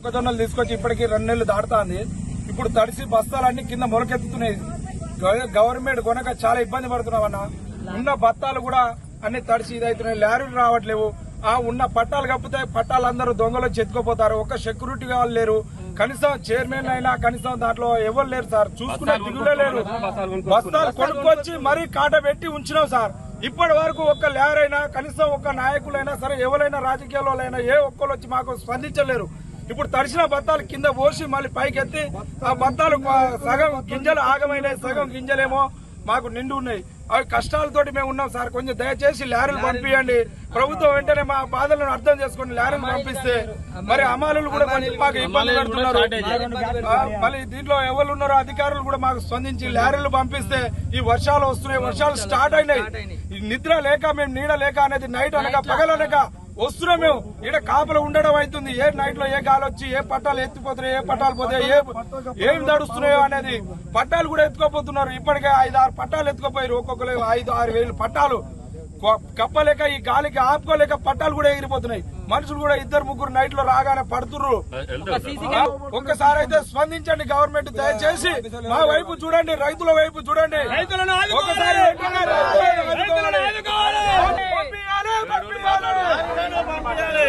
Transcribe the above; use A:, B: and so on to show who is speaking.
A: మొక్కజొన్నలు తీసుకొచ్చి ఇప్పటికి 2 నెలలు దాటుతాంది. ఇప్పుడు తడిసి బస్తాలన్నీ కింద మొలకెత్తుతున్నాయి. గవర్నమెంట్ కొనక చాలా ఇబ్బంది పడుతున్నామన్న. ఉన్న బత్తాలు కూడా అన్ని తడిసి ఇదవుతున్నాయి. లారీలు రావట్లేవు. ఉన్న పట్టాలు కప్పితే పట్టాలు అందరూ దొంగలు చెత్తుకోపోతారు. ఒక్క సెక్యూరిటీ వాళ్ళు లేరు. కనీసం చైర్మన్ అయినా కనీసం దాంట్లో ఎవరు లేరు సార్. చూసుకునే దిగులే లేరు. బస్తాలు కొనుక్కొచ్చి మరీ కాట పెట్టి ఉంచినాం సార్. ఇప్పటి వరకు ఒక్క లారీ అయినా కనీసం ఒక్క నాయకులైనా సరే ఎవరైనా రాజకీయాలైనా ఏ ఒక్కరు వచ్చి మాకు స్పందించలేరు. ఇప్పుడు తడిసిన బత్తాలు కింద పోసి మళ్ళీ పైకి ఎత్తి ఆ బత్తాలు సగం గింజలు ఆగమైనాయి, సగం గింజలేమో మాకు నిండు ఉన్నాయి. అవి కష్టాలతోటి మేము ఉన్నాం సార్. కొంచెం దయచేసి లారీలు పంపించండి. ప్రభుత్వం వెంటనే మా బాధలను అర్థం చేసుకుని లారీలు పంపిస్తే మరి అమలు కూడా కొంచెం మాకు ఇబ్బంది పెడుతున్నారు. మళ్ళీ దీంట్లో ఎవరు ఉన్నారో అధికారులు కూడా మాకు స్పందించి లారీలు పంపిస్తే ఈ వర్షాలు వస్తున్నాయి. వర్షాలు స్టార్ట్ అయినాయి. నిద్ర లేక మేము నీడ లేక అనేది నైట్ అనక పగలనక వస్తున్నాం. మేము ఇక్కడ కాపలు ఉండడం అవుతుంది. ఏ నైట్ లో ఏ గాలి వచ్చి ఏ పట్టాలు ఎత్తిపోతున్నాయి, ఏ పట్టాలు పోతాయి, ఏం తడుస్తున్నాయో అనేది పట్టాలు కూడా ఎత్తుకోపోతున్నారు. ఇప్పటికే 5-6 పట్టాలు ఎత్తుకోపోయారు. ఒక్కొక్కరు 5-6 వేలు పట్టాలు కప్పలేక ఈ గాలికి ఆపుకోలేక పట్టాలు కూడా ఎగిరిపోతున్నాయి. మనుషులు కూడా 2-3 నైట్ లో రాగానే పడుతున్నారు. ఒక్కసారి అయితే స్పందించండి గవర్నమెంట్. దయచేసి మా వైపు చూడండి, రైతుల వైపు చూడండి. ఒకసారి
B: పంపించాలి.